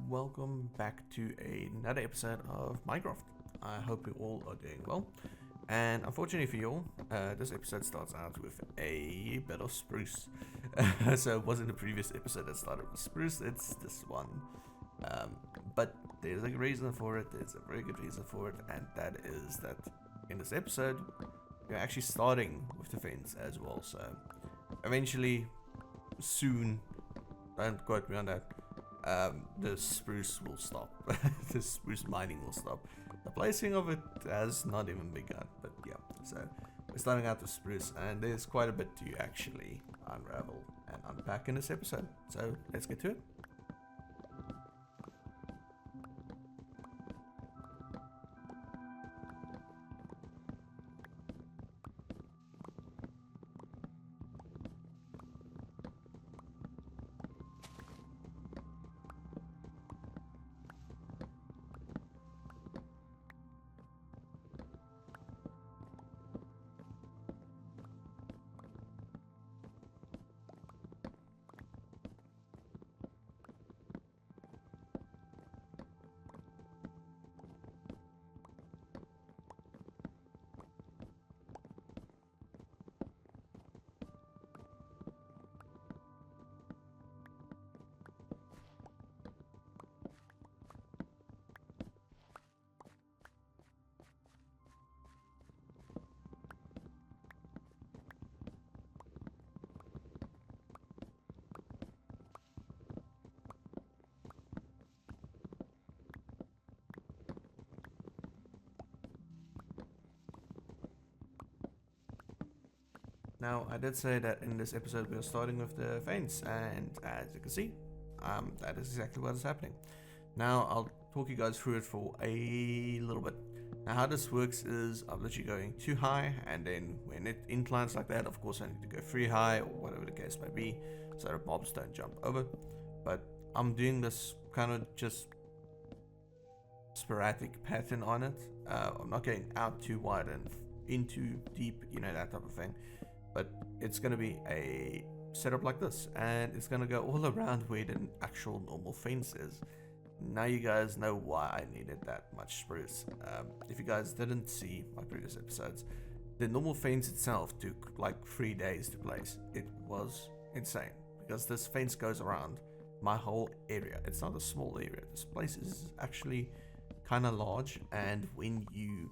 welcome back to another episode of Minecraft. I hope you all are doing well. And unfortunately for you all, this episode starts out with a bit of spruce. So it wasn't the previous episode that started with spruce, it's this one. But there's a reason for it, there's a very good reason for it, and that is that in this episode, we're actually starting with the fence as well. So eventually, soon, don't quote me on that, the spruce will stop. The spruce mining will stop. The placing of it has not even begun, but yeah. So we're starting out with spruce, and there's quite a bit to actually unravel and unpack in this episode. So let's get to it. Now, I did say that in this episode we are starting with the fence, and as you can see, that is exactly what is happening. Now, I'll talk you guys through it for a little bit. Now, how this works is I'm literally going too high, and then when it inclines like that, of course I need to go free high, or whatever the case may be, so that mobs don't jump over. But I'm doing this kind of just sporadic pattern on it. I'm not getting out too wide and into deep, you know, that type of thing. But it's going to be a setup like this, and it's going to go all around where the actual normal fence is. Now you guys know why I needed that much spruce. If you guys didn't see my previous episodes, the normal fence itself took like 3 days to place. It was insane because this fence goes around my whole area. It's not a small area. This place is actually kind of large, and when you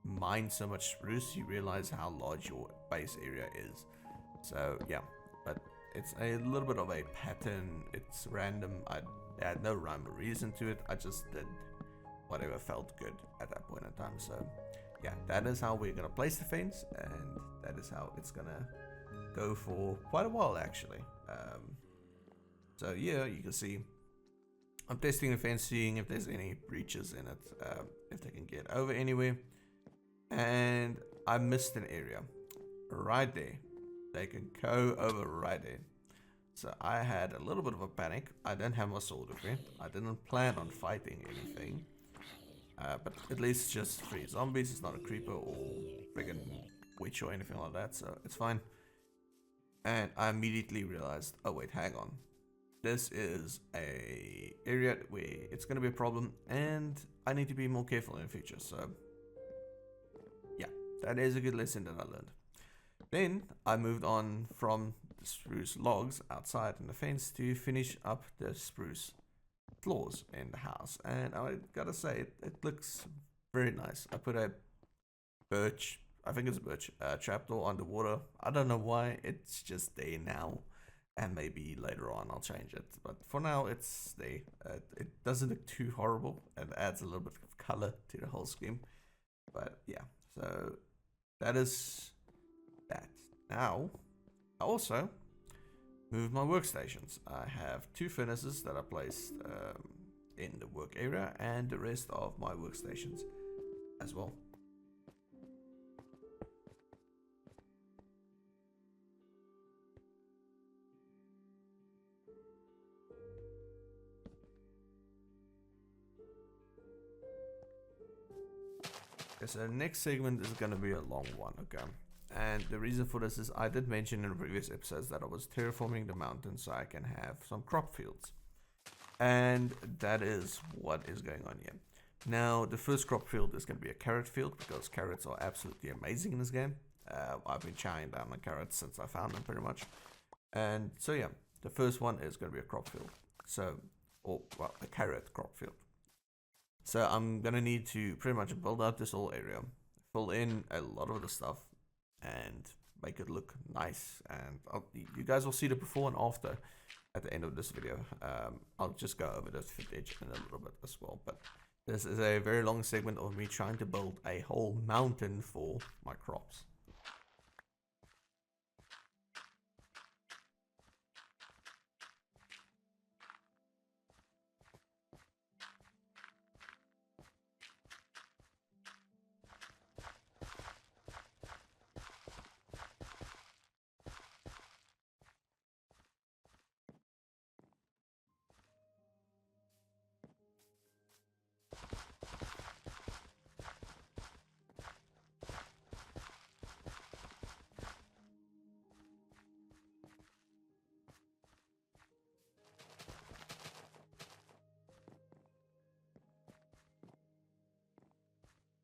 mine so much spruce, you realize how large your base area is. So yeah, but it's a little bit of a pattern. It's random. I had no rhyme or reason to it. I just did whatever felt good at that point in time. So yeah, that is how we're gonna place the fence, and that is how it's gonna go for quite a while actually. So yeah, you can see I'm testing the fence, seeing if there's any breaches in it, if they can get over anywhere. And I missed an area right there. They can go over right there. So I had a little bit of a panic. I didn't have my sword with me. I didn't plan on fighting anything. But at least just 3 zombies. It's not a creeper or friggin' witch or anything like that. So it's fine. And I immediately realized, oh wait, hang on. This is a area where it's going to be a problem. And I need to be more careful in the future. So that is a good lesson that I learned. Then I moved on from the spruce logs outside in the fence to finish up the spruce floors in the house. And I gotta say, it looks very nice. I put a birch, I think it's a birch, trapdoor underwater. I don't know why, it's just there now. And maybe later on I'll change it. But for now, it's there. It doesn't look too horrible. It adds a little bit of color to the whole scheme. But yeah, so that is that. Now, I also moved my workstations. I have 2 furnaces that are placed in the work area, and the rest of my workstations as well. Okay, so the next segment is going to be a long one, okay? And the reason for this is I did mention in previous episodes that I was terraforming the mountain so I can have some crop fields. And that is what is going on here. Now, the first crop field is going to be a carrot field because carrots are absolutely amazing in this game. I've been chowing down on carrots since I found them pretty much. And so yeah, the first one is going to be a crop field. So, or well, a carrot crop field. So I'm going to need to pretty much build out this whole area, fill in a lot of the stuff, and make it look nice. And you guys will see the before and after at the end of this video. I'll just go over this footage in a little bit as well, but this is a very long segment of me trying to build a whole mountain for my crops.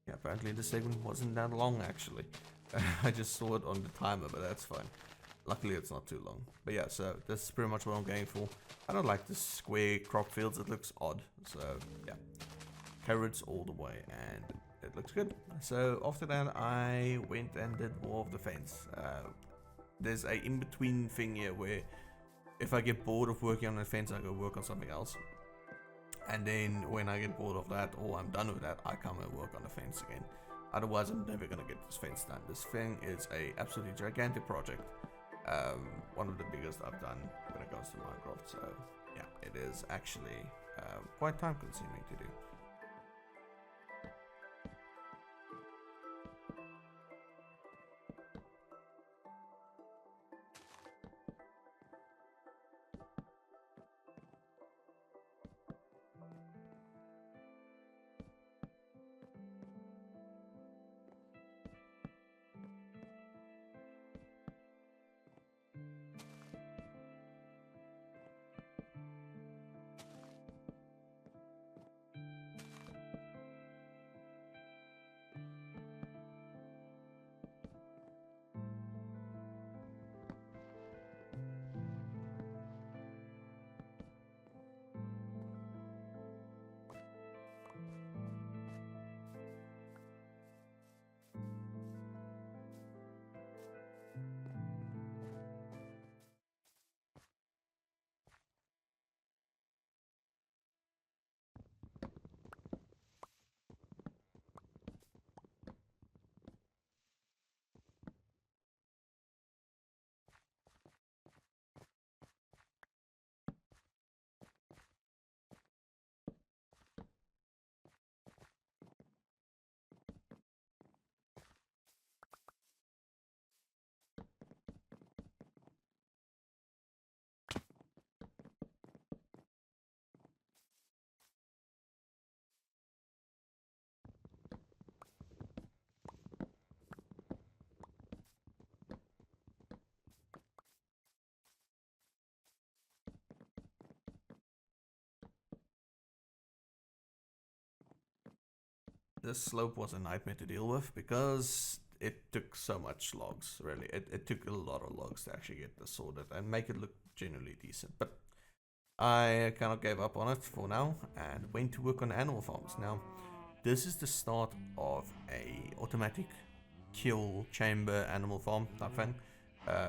Yeah, apparently the segment wasn't that long actually. I just saw it on the timer, but that's fine. Luckily it's not too long. But yeah, so this is pretty much what I'm going for. I don't like the square crop fields, it looks odd. So yeah, carrots all the way, and it looks good. So after that I went and did more of the fence. There's a in-between thing here where if I get bored of working on the fence, I go work on something else. And then when I get bored of that, or I'm done with that, I come and work on the fence again. Otherwise, I'm never gonna get this fence done. This thing is a absolutely gigantic project. One of the biggest I've done when it comes to Minecraft. So yeah, it is actually quite time consuming to do. This slope was a nightmare to deal with because it took so much logs, really. It took a lot of logs to actually get this sorted and make it look genuinely decent. But I kind of gave up on it for now and went to work on animal farms. Now, this is the start of a automatic kill chamber animal farm type thing.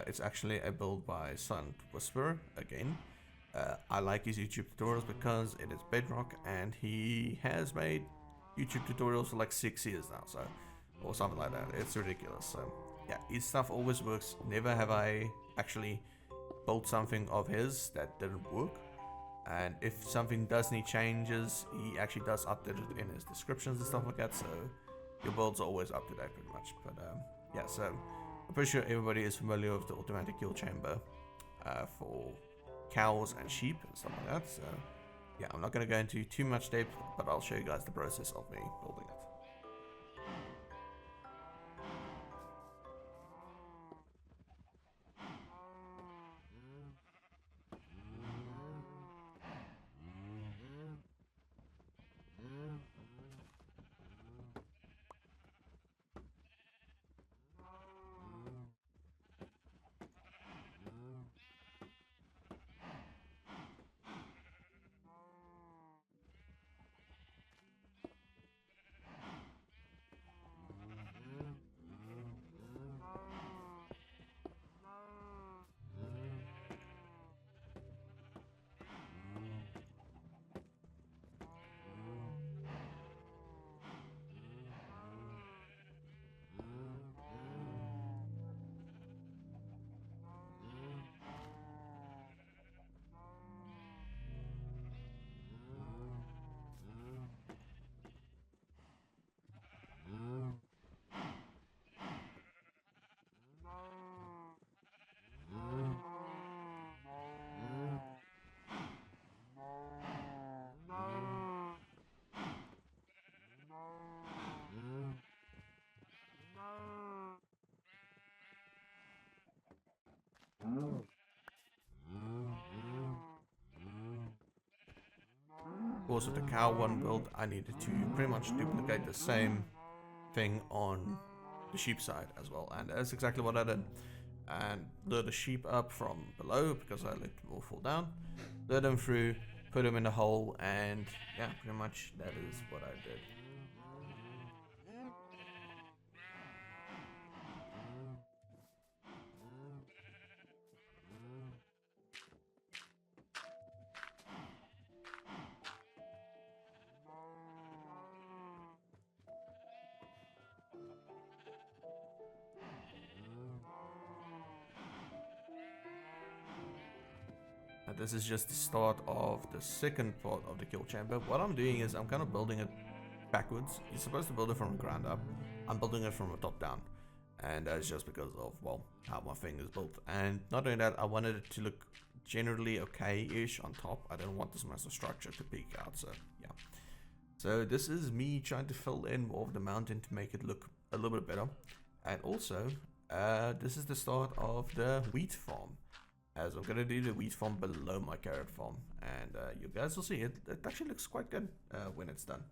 It's actually a build by Silent Whisperer again. I like his YouTube tutorials because it is bedrock and he has made YouTube tutorials for like 6 years now, so, or something like that. It's ridiculous. So yeah, his stuff always works. Never have I actually built something of his that didn't work. And if something does need changes, he actually does update it in his descriptions and stuff like that. So your builds are always up to date pretty much. But yeah, so I'm pretty sure everybody is familiar with the automatic kill chamber for cows and sheep and stuff like that. So yeah, I'm not going to go into too much depth, but I'll show you guys the process of me building it. course, with the cow one build, I needed to pretty much duplicate the same thing on the sheep side as well, and that's exactly what I did. And lure the sheep up from below because I let them all fall down, lure them through, put them in the hole, and yeah, pretty much that is what I did. This is just the start of the second part of the kill chamber. What I'm doing is I'm kind of building it backwards. You're supposed to build it from the ground up. I'm building it from the top down. And that's just because of, well, how my thing is built. And not only that, I wanted it to look generally okay-ish on top. I don't want this massive structure to peek out, so yeah. So this is me trying to fill in more of the mountain to make it look a little bit better. And also, this is the start of the wheat farm, as I'm gonna do the wheat farm below my carrot farm, and you guys will see it actually looks quite good when it's done.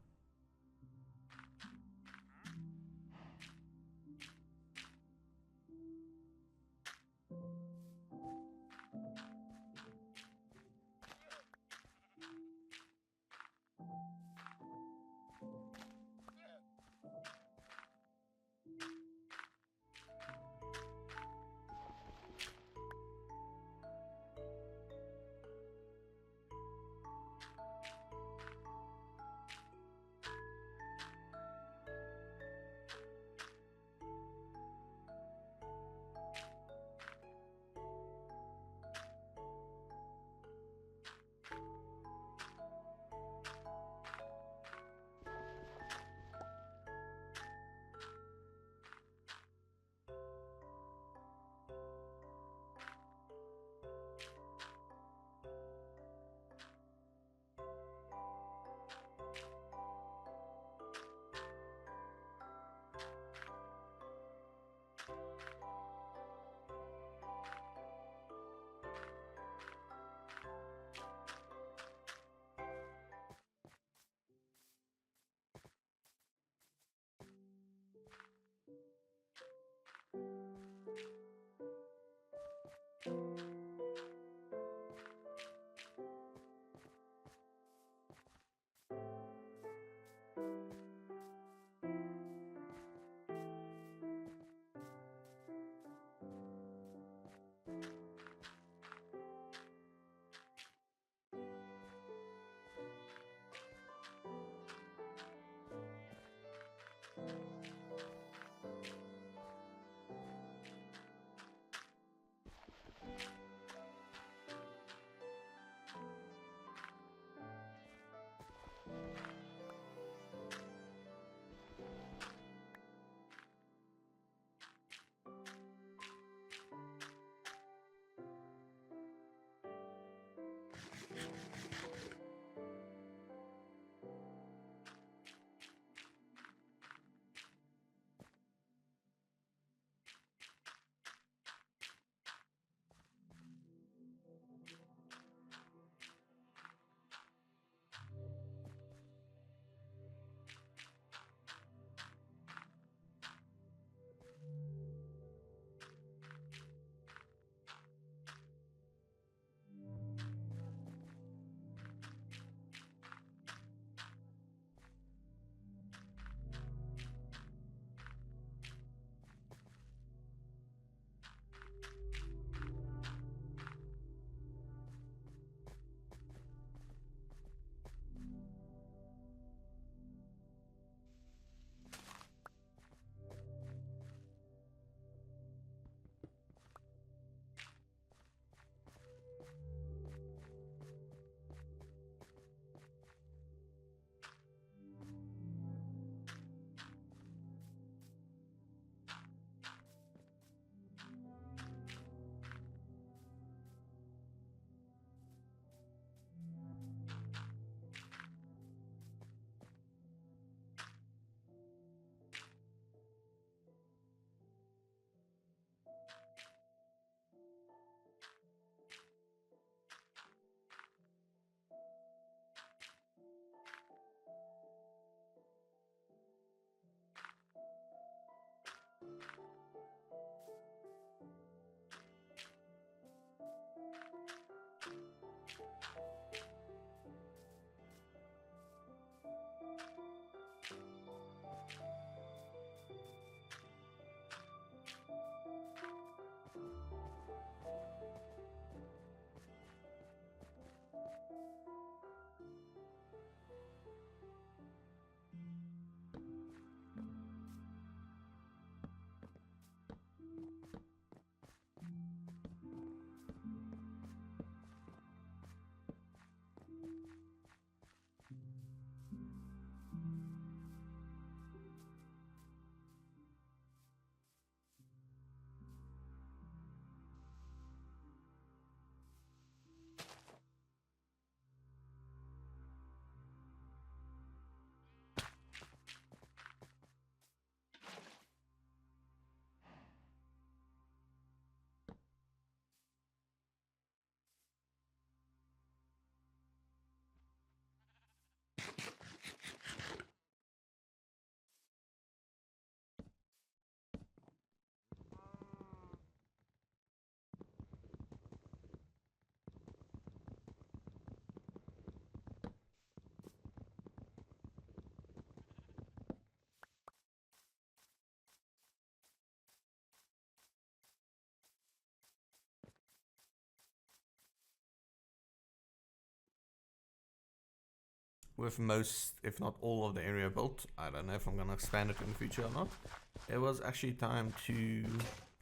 with most, if not all, of the area built. I don't know if I'm gonna expand it in the future or not. It was actually time to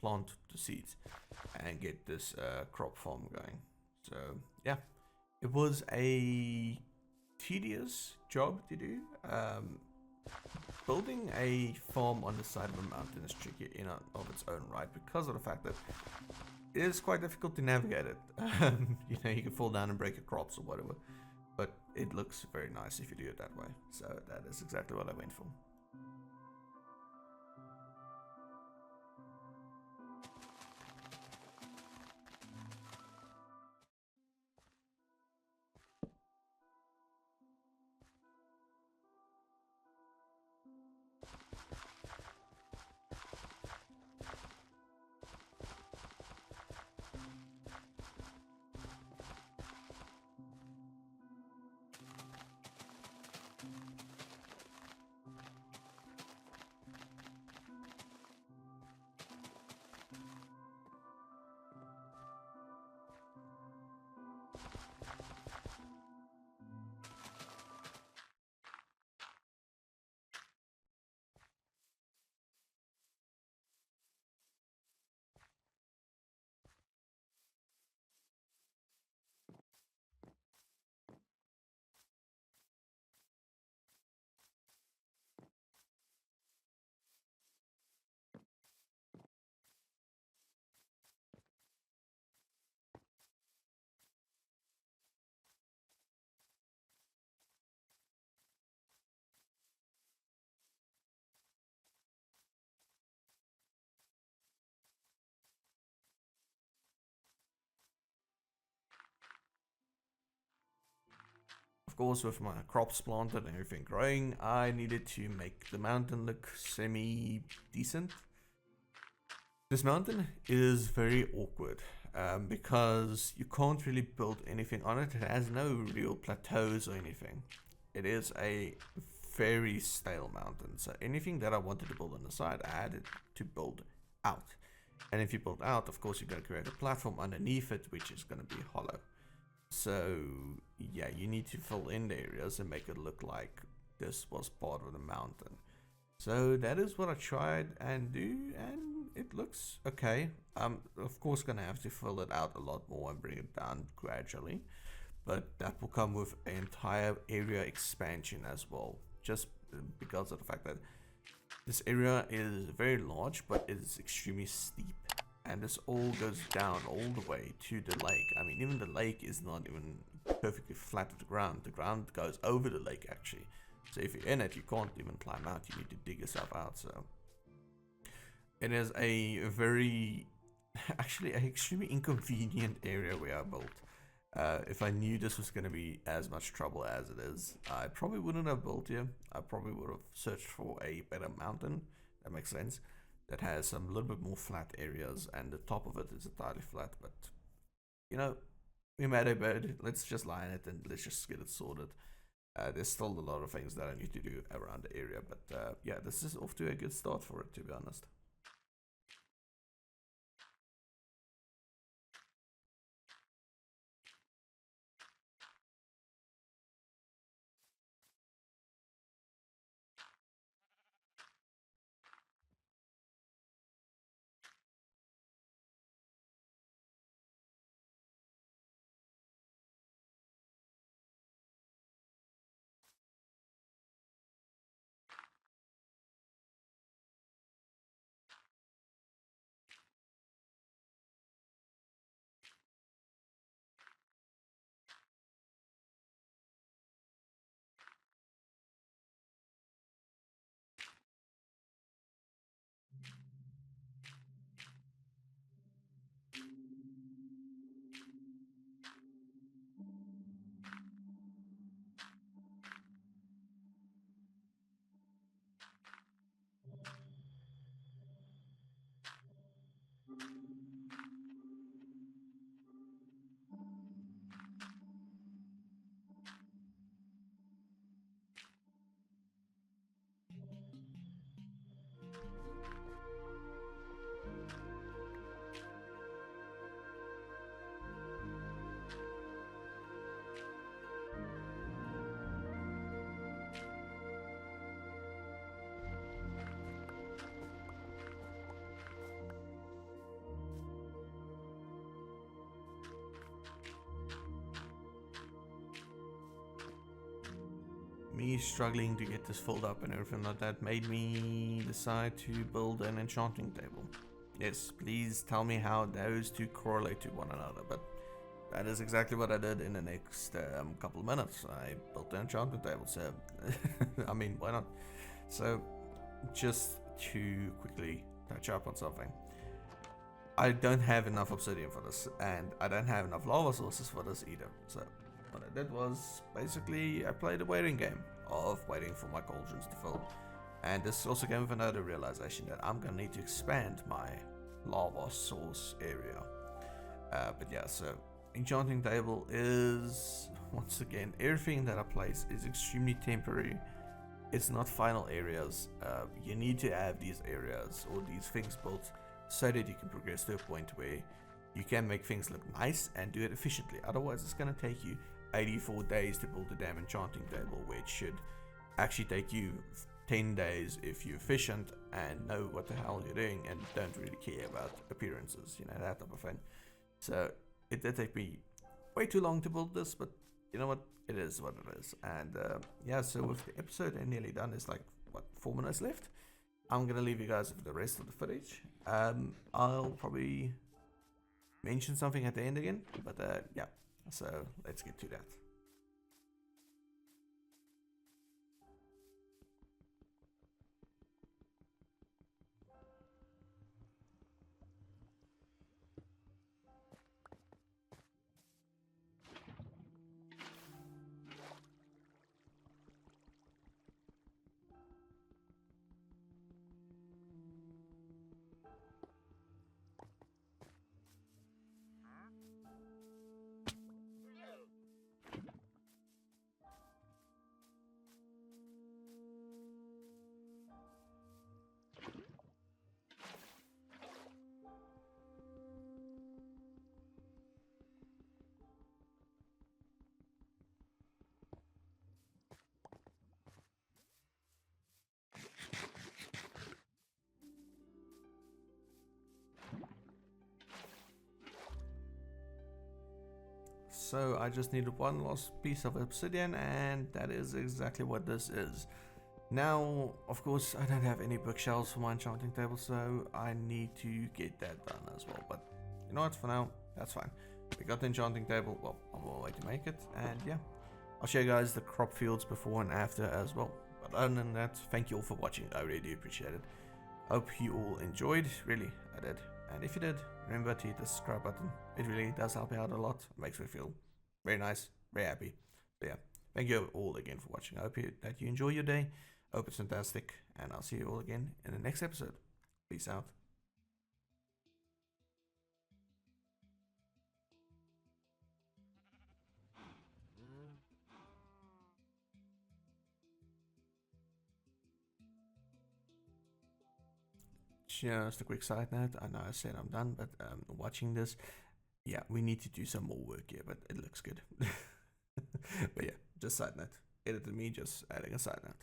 plant the seeds and get this crop farm going. So yeah, it was a tedious job to do. Building a farm on the side of a mountain is tricky in and of its own right because of the fact that it is quite difficult to navigate it. You know, you can fall down and break your crops or whatever, but it looks very nice if you do it that way. So that is exactly what I went for. Of course, with my crops planted and everything growing, I needed to make the mountain look semi-decent. This mountain is very awkward because you can't really build anything on it. It has no real plateaus or anything. It is a very stale mountain. So anything that I wanted to build on the side, I had to build out. And if you build out, of course, you're going to create a platform underneath it, which is going to be hollow. So yeah, you need to fill in the areas and make it look like this was part of the mountain. So that is what I tried and do, and it looks okay. I'm of course gonna have to fill it out a lot more and bring it down gradually, but that will come with an entire area expansion as well, just because of the fact that this area is very large, but it is extremely steep, and this all goes down all the way to the lake. I mean, even the lake is not even perfectly flat to the ground. The ground goes over the lake actually. So if you're in it, you can't even climb out. You need to dig yourself out. So it is a very, actually, an extremely inconvenient area where I built. If I knew this was going to be as much trouble as it is, I probably wouldn't have built here. I probably would have searched for a better mountain. That makes sense. That has some little bit more flat areas, and the top of it is entirely flat. But you know, we made a bed. Let's just line it and let's just get it sorted. There's still a lot of things that I need to do around the area, but yeah, this is off to a good start for it, to be honest. me struggling to get this filled up and everything like that made me decide to build an enchanting table. Yes, please tell me how those two correlate to one another, but that is exactly what I did in the next couple of minutes. I built an enchanting table, so I mean, why not? So, just to quickly touch up on something. I don't have enough obsidian for this, and I don't have enough lava sources for this either. So what I did was, basically, I played a waiting game of waiting for my cauldrons to fill. And this also came with another realization that I'm gonna need to expand my lava source area. But yeah, so enchanting table is, once again, everything that I place is extremely temporary. It's not final areas. You need to have these areas or these things built so that you can progress to a point where you can make things look nice and do it efficiently. Otherwise, it's going to take you 84 days to build a damn enchanting table, where it should actually take you 10 days if you're efficient and know what the hell you're doing and don't really care about appearances, you know, that type of thing. So it did take me way too long to build this, but you know what, it is what it is. And yeah, so with the episode nearly done, it's like what, 4 minutes left. I'm gonna leave you guys with the rest of the footage. I'll probably mention something at the end again, but yeah, so let's get to that. So I just needed one last piece of obsidian, and that is exactly what this is. Now, of course, I don't have any bookshelves for my enchanting table, so I need to get that done as well. But you know what, for now, that's fine. We got the enchanting table, well, on my way to make it, and yeah, I'll show you guys the crop fields before and after as well. But other than that, thank you all for watching, I really do appreciate it. Hope you all enjoyed, really, I did. And if you did, remember to hit the subscribe button. It really does help me out a lot. It makes me feel very nice, very happy. So yeah, thank you all again for watching. I hope that you enjoy your day. Hope it's fantastic. And I'll see you all again in the next episode. Peace out. Just a quick side note. I know I said I'm done, but watching this, yeah, we need to do some more work here, but it looks good. But yeah, just side note. Edited me, just adding a side note.